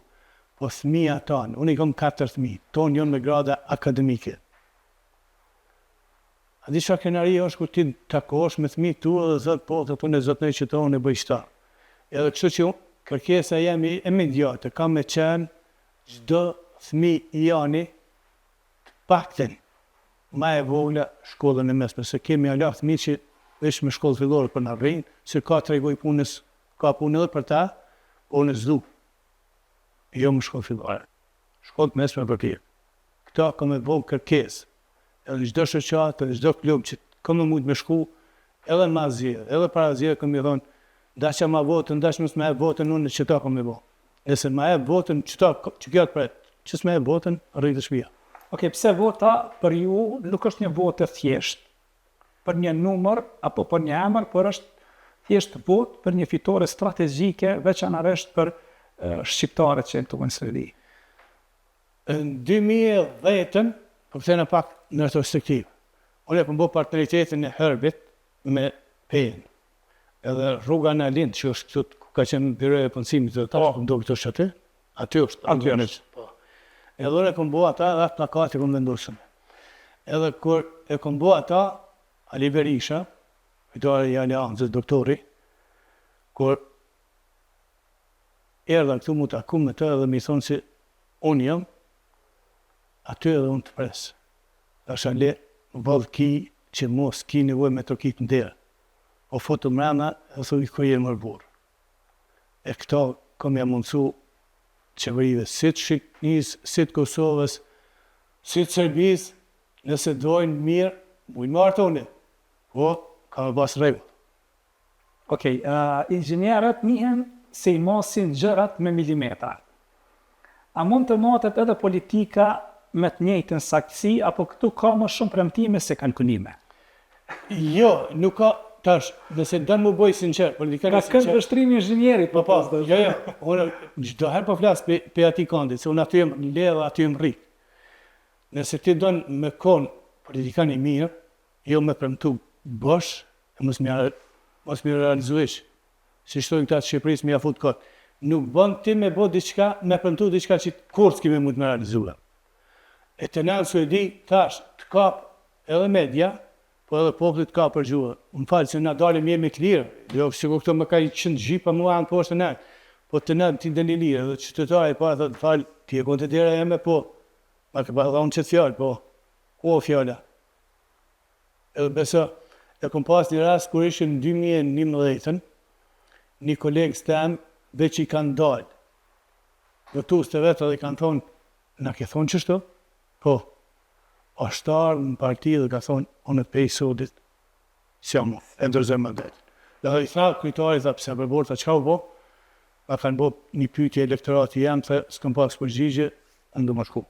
Po fëmija tanë, unë i kam 4 fëmijë, tonë jonë me grada akademike. A di çfarë kënaqëri është kur ti takosh me fëmijët tu dhe thotë po, të punë zotënej që tonë e bëj shta. Edhe kështu që kërkesa jemi imediate, kam me qenë çdo fëmijë jani pakten ma e vogla shkollën e mesme, se kemi ala fëmijë që veç me shkollë fillore për në rrinë, se ka të regoj punës, ka punë edhe për ta, po në zdu. Jo më shkollë fillore. Shkollë mesme për tjerë. Këta ka me bëgë kërkesë. Edhe çdo shoqatë, edhe çdo klub që ka me mujtë me shku, edhe ma zjerë, edhe para zjerë ka me thonë, dasha ma votën, dash mësë me e votën unë që ta ka me bëgë. Nëse ma e votën, që kjo të pretë, që s'me e votën, rritë shpia. Okej, pse vota për ju nuk është një votë e thjeshtë për një numër apo për një emër, por është thjesht votë për një fitore strategjike veçanërisht për shqiptarët që jenë këtu në Shqipëri. Në 2010-ën, po kthena pak në retrospektivë. Unë e kam bërë partneritetin e Herbit me Pejen. Edhe rruga në Lind, që është këtu ku ka qenë biroja e punësimit të tash, do këto është aty. Aty është. Po. Edhe unë e kam bërë ata dhe atë plakate kam vendosur. Edhe kur e kam bërë ata, Ali Berisha, fitore i Aleancës, doktori, kur erdha këtu mu taku me të edhe mi thonë se unë jam, aty edhe unë të presë. Tash ale, vëllë ki që mos ki nevoj me të kitë ndërë. O foto mrena, e thoi ko jenë mërbur. E këta kom ja mundësu qeverive, si të Shqipërisë, si të Kosovës, si të Serbisë, nëse dojnë mirë, mujnë marë toni. Po, ka me pas regull. Okej, inxhinierët njihen se i mosin gjërat me milimetra. A mund të motet edhe politika me të njëjtën saktësi, apo këtu ka më shumë premtime se kalkulime? Jo, nuk ka, tash, nëse dënë mu boj sinqer, politikari Ka kënd vështrimi inxhinierit, po, jo, unë çdo herë po flas pe ati kandit, se unë aty jem le dhe aty jem rrit. Nëse ti dënë me kon politikan i mirë, jo me premtu bosh, e mos mi realizuesh. Si shtojnë këta të Shqipërisë mi afut kot. Nuk bën ti me bo diçka, me premtu diçka që kur s'kime mund me realizua. E të nënë Suedi, tash, të kap edhe media, po edhe popullit ka për gjuhë. Më falë, se na dalim jemi klirë, jo, që këto më ka i qënë gjipa mua anë poshtë në, po të nënë ti ndeni lirë, edhe qytetari pa, dhe të falë, ti e kontë të dira jeme, po, ma ka pa dhe unë qëtë fjallë, po, o fjalla. Edhe beso, e kom pas një rast kur ishim 2011, një kolegës tem, veç i kanë dalë. Vëtus të vetë edhe i kanë thonë, na ke thonë qështu? Po, ashtarë në parti dhe ka thonë, onë të pej sodit, sjamo, e ndërzëm më vetë. Dhe i tha, kujtari, tha, pëse përbor, tha, qka u bo? Ma kanë bo një pyetje elektorati jam, tha, s'këm pas përgjigje, ndu më shku.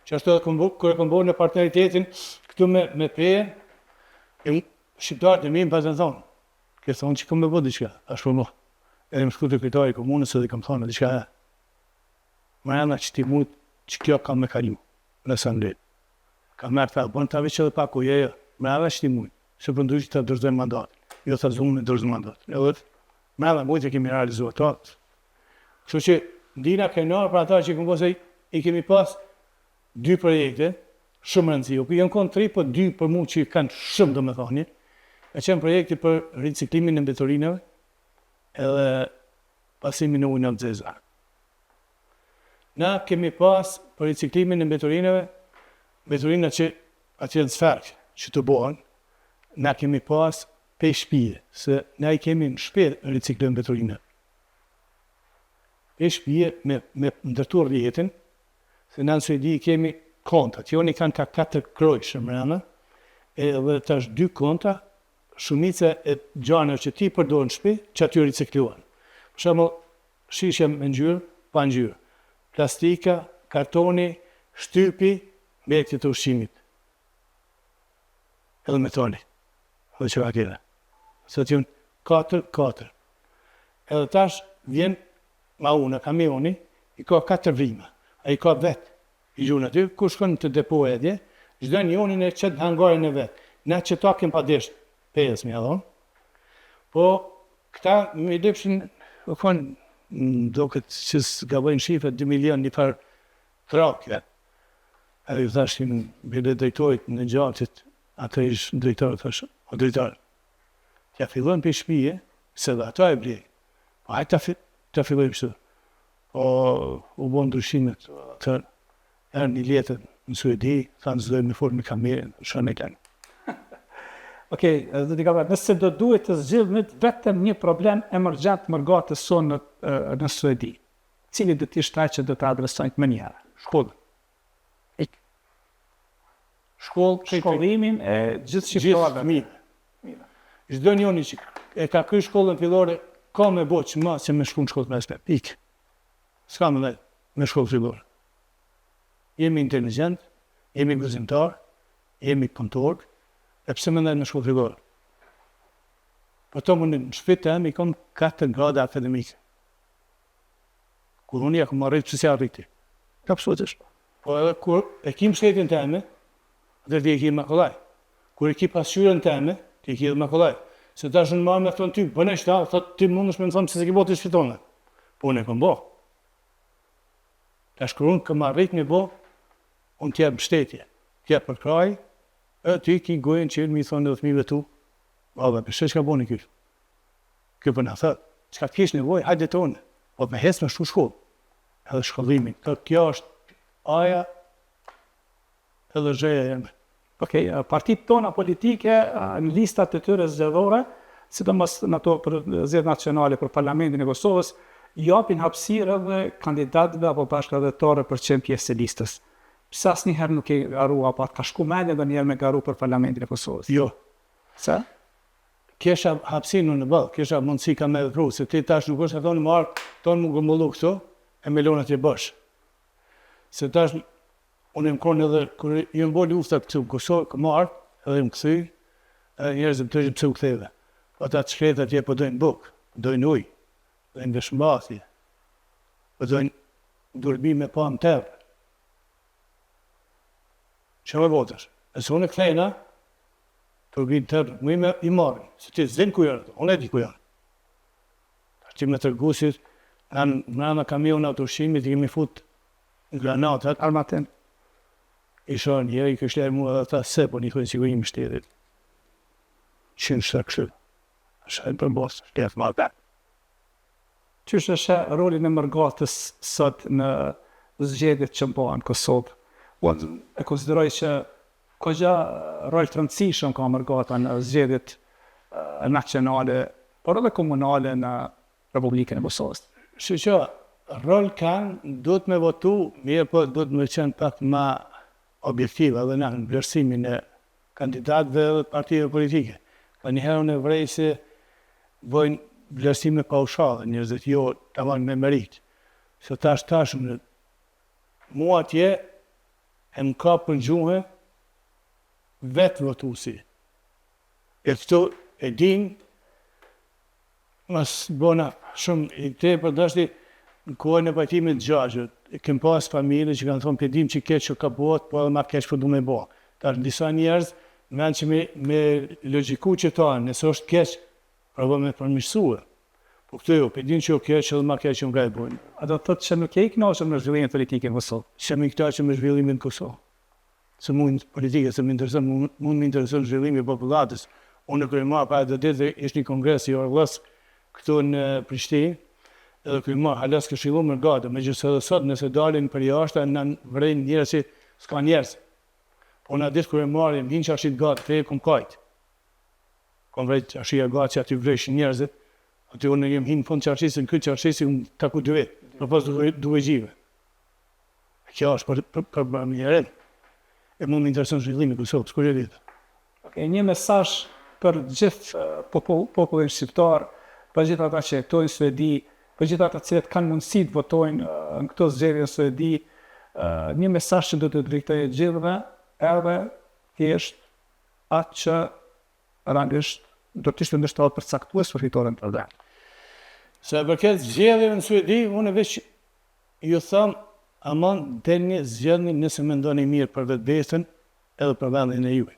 Që ashtu edhe kër e kom bo në partneritetin, këtu me peje, shqiptarët e mi më pasën thonë, ke thonë që kom me bo diqka, ashtu më. Edhe më shku të kujtari komunës edhe kam thonë, diqka e. Më ena që ti mund, që kjo kam me kalu, nësë ndrit. Ka mërë të bënë të veç edhe pak u jejo, më ena që ti mund, se për ndryshë të dërzojnë mandatin, jo të zumë me dërzojnë mandatin. Edhe më ena mund të kemi realizuar të atë. Kështu që ndina krenarë për ata që i kemi pas 2 projekte, shumë rëndësi. Ku janë konë 3, po 2 për mu që kanë shumë do me thoni. Ka qenë projekti për riciklimin e mbetorinave edhe pasimin e ujnë nxehtë. Na kemi pas për riciklimin e mbetorinave, mbetorina që aty në sferkë që të bohen, na kemi pas pe shtëpie, se na i kemi në shtëpi riciklojmë mbetorinat. Pe shtëpie me ndërtuar rrjetin, se na në Suedi kemi konta, që oni kanë ka 4 krojshë mrena, edhe tash 2 konta, shumica e gjane që ti përdojnë në shtëpi, që aty ricikluan. Për shembull, shishja me ngjyrë, pa ngjyrë, plastika, kartoni, shtypi, mjekët të ushqimit. Edhe metali, edhe që ka kjede. Se të jënë 4. Edhe tash vjen ma unë, kamioni, i ka 4 vrima, a i ka vetë. I gjunë aty, ku shkon të depo edje, çdo njonin e qëtë hangarin e vetë. Na që ta kem pa desht, pejës mi adhon. Po, këta me i lepshin, do këtë që s'gabojnë shifet 2 milion një par trakve. Edhe ju thashtin, bile drejtojt në gjatit, atë ishë drejtarë, thashtë, o drejtarë. Tja fillojnë për shpije, se dhe ato e blej. Po, hajtë ta fillojnë pështu. Po, u bon ndryshimet, atër. Erë një letët në Suedi, thanë zdojmë në formë në kamerën, shënë e klenë. Okej, do t'i ka bërë, nëse do duhet të zgjidhni vetëm një problem emergjent mërgatës sonë në Suedi, cili do t'ishtë taj që do të adresojnë më njëra? Shkollë. Shkollimin e gjithë shqiptarëve. Çdo njoni që e ka kry shkollën fillore, ka me bo që ma që me shku në shkollë me spep. S'ka me shkollë fillore. Jemi inteligent, jemi gëzimtar, jemi punëtor, e pse më ndaj në shkollë fillore? Po të më në shpit të em i kom 4 grade akademike. Kur unë ja kom arrit që si arriti. Absolutisht. Po edhe kur e kim shtetin të eme, dhe ti e ki më kollaj. Kur e ki pasqyrën të eme, ti e ki edhe më kollaj. Se ta shënë marrë me thonë ty, bëne shta, thot ti mund është me më thonë se se ki bo të shfitonë. Po unë e kom bo. Ta shkur unë kom arrit me bo, unë t'jep shtetje, t'jep për kraj, e ti ki gojën qërë mi thonë edhe fëmive tu, baba, përse që ka bo në kjo? Kjo për në thëtë, që ka t'kish nevoj, hajde tonë, po me hecë me shku shkollë, edhe shkollimin, kjo është aja edhe zheja jeme. Okej, partitë tona politike në listat e tyre zgjedhore, sidomos në ato për zgjedhjet nacionale për Parlamentin e Kosovës, japin hapësirë edhe kandidatëve apo bashkëdhetarë për qenë pjesë e listës. Pse asnjëherë nuk e garu apo ka shku mendja ndonjëherë me garu për Parlamentin e Kosovës? Jo, Sa? kesha hapësirë në ballë, kesha mundësi ka me vru, se ti tash nuk është e thonë marë, tonë më gëmullu këto, e melonat e bësh. Se tash, unë më konë edhe, kër jëmë bo lufta këtu në Kosovë, këmë marë, edhe më këthy, njerëzëm të gjë pëse u ktheve. Ata të shkretat je po dojnë bukë, dojnë ujë, dojnë dëshmbathje, po dojnë durbi me pa më tërë. Që me votësh? E se unë e kthejna, turbin tërë, mu i marrin, se ti zinë ku janë, unë e di ku janë. Që me tërgusit, në kamion në autoshimit, i kemi fut granatat, Armaten. isha njëri i kështjerë mua dhe ta se, po një thujnë sigurim shtetit. Qënë shtë kështu, është e përbosë, shtetë ma bet. Qysh është rolin e mërgatës sot në zgjedhjet që mbohen në Kosovë? Unë e konsideroj që kogja rol të rëndësishëm ka mërgata në zgjedhjet nacionale, por edhe komunale në Republikën e Kosovës. Që rol kanë, duhet me votu, mirë po duhet me qenë pak ma objektiva dhe në vlerësimin e kandidatëve dhe partive politike. Ka njëherë unë e vrej se vojnë vlerësime paushale, njerëzit jo të avanë me merit. Se tash mua atje e më ka për gjuhe vetë votusi. E këtu e din, mas bona shumë i te për dashti në kohën e pajtimit gjagjët. Kem pas familje që kanë thonë pedim që keq që ka bëhet, po edhe ma keq për du me bëhet. Tash disa njerëz, në vend që me logjiku që ta, nëse është keq, provo me përmirësue. Po këtë jo, pedim që jo keq edhe ma keq që më gajtë bojnë. A do të thotë që nuk e i kënaqur me zhvillimin politike në Kosovë? Që me këta që me zhvillimin në Kosovë. Se mund politike, se mund më intereson zhvillimi popullatës. Unë në kryemar pa edhe ditë ishtë një kongres i Orlës këtu në Prishtinë, edhe kryemar halas këshillu më gati, me gjithë edhe sot nëse dalin për jashtë në vrejnë njerëz që s'ka njerëz. Po në ditë kryemar jam hinë që ashtë gati, te e kom kajtë. Kom vrejtë ashtë gati që aty vrejshin njerëzit, aty unë jem hinë fund qarqisë, në këtë qarqisë unë taku 2 vetë, në pas duhe gjive. Kjo është për njerën. E mund më intereson zhvillimi Kosovë, s'kur e ditë. Okay, një mesazh për gjithë popullin shqiptar, për gjithë ata që jetojnë në Suedi, për gjithë ata cilët kanë mundësi të votojnë në këto zgjedhje në Suedi, një mesazh që do të drejtojë gjithëve, edhe thjesht atë që rangisht do të ishte ndërsa përcaktues për fitoren të ardhur. Se përket zgjedhjeve në Suedi, unë veç ju tham, aman deni zgjedhni nëse mendoni mirë për vetë vetën edhe për vendin e juaj.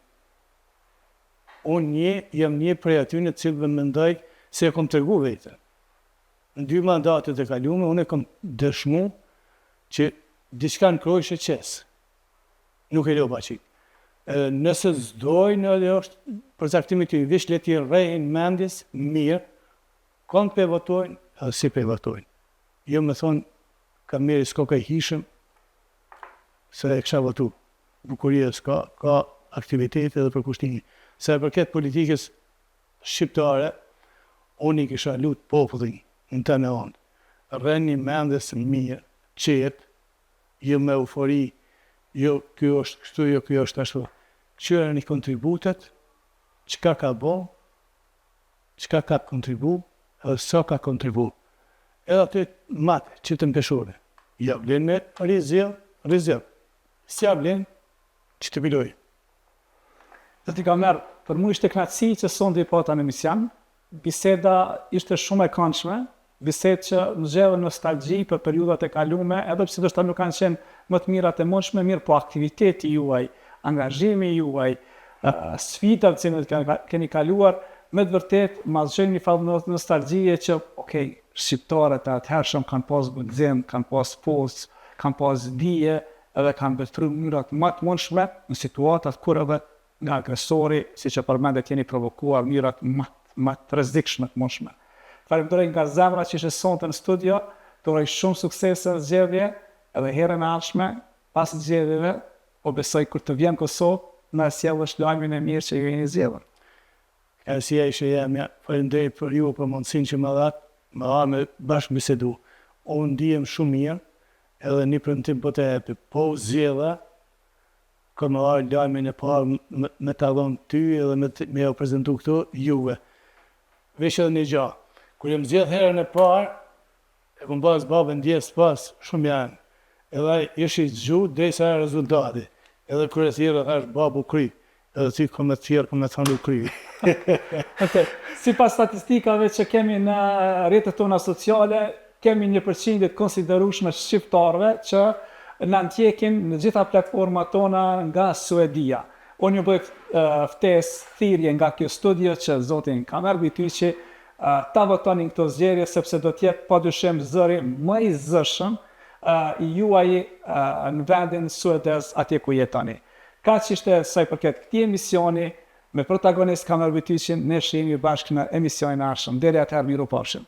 Unë jam një prej atyre të cilëve mendoj se e kom tregu vetën. Në 2 mandatet e kalume, unë e kom dëshmu që diçka në krojsh e qesë. Nuk e lo baqik. Nëse zdojnë edhe është përcaktimit të vish leti rejnë mendjes mirë, kom pe votojnë edhe si pe votojnë. Jo me thonë ka meri s'ko ka i hishëm, se e kësha votu. Bukuria s'ka, ka aktivitete dhe përkushtimi. Se përket politikës shqiptare, unë i kisha lutë popullin në të në onë. Rreni mendes mirë, qetë, jo me eufori, jo kjo është kështu, jo kjo është ashtu. Qyre një kontributet, qka ka bo, qka ka kontribu, edhe sa ka kontribu. Edhe aty matë, që të mpeshore. Ja vlen me rizjel. Si ja vlen, që të biloj. Dhe t'i ka merë, për mu ishte knatësi që sonë të pata në emision, biseda ishte shumë e këndshme, bisedë që në gjeve nostalgji për periudat e kalume, edhe pse do shta nuk kanë qenë më të mirat e mundshme, mirë po aktiviteti juaj, angazhimi juaj, sfidat që keni kaluar, me të vërtet, ma zgjën një falë nostalgjie që, okej, shqiptarët e atëhershëm kanë pas guxim, kanë pas forcë, kanë pas dije, edhe kanë veçruar mënyrat më të mundshme në situatat kur edhe nga agresori, si që përmendet jeni provokuar mënyrat më të rrezikshme të mundshme. Falenderoj nga zemra që ishe sonte në studio, të uroj shumë suksese në zgjedhje, edhe herën e ardhshme, pas zgjedhjeve, po besoj kur të vjen Kosovë, na sjellësh lajmin e mirë që ju jeni zgjedhur. Kësia ishe jemja, falenderoj për ju për mundësinë që më dhatë, më ha me bashkë bisedu. Unë ndihem shumë mirë, edhe një premtim po të jepi, po zgjedha, kur më ha lajmin e parë me ta dhënë ty edhe me u prezantu këtu juve. Veç edhe një gjë. Kur jam zgjedh herën e parë, e kom pas babën ndjes pas shumë janë. Edhe ishi zgju derisa rezultati. Edhe kur e thirrë thash babu kry. Edhe si kom të thirrë kom të thonë kry. Sipas statistikave që kemi në rrjetet tona sociale, kemi një përqindje të konsiderueshme shqiptarëve që na ndjekin në gjitha platformat tona nga Suedia. Unë ju bëj ftesë thirrje nga kjo studio që zotin Kamer Bitiqi ta votoni këto zgjedhje sepse do të jetë padyshim zëri më i zëshëm i juaj në vendin suedez atje ku jetoni. Kaq ishte sa i përket këtij emisioni me protagonist Kamer Bitiqin, ne shihemi bashkë në emisionin e ardhshëm. Deri atëherë miru pafshim.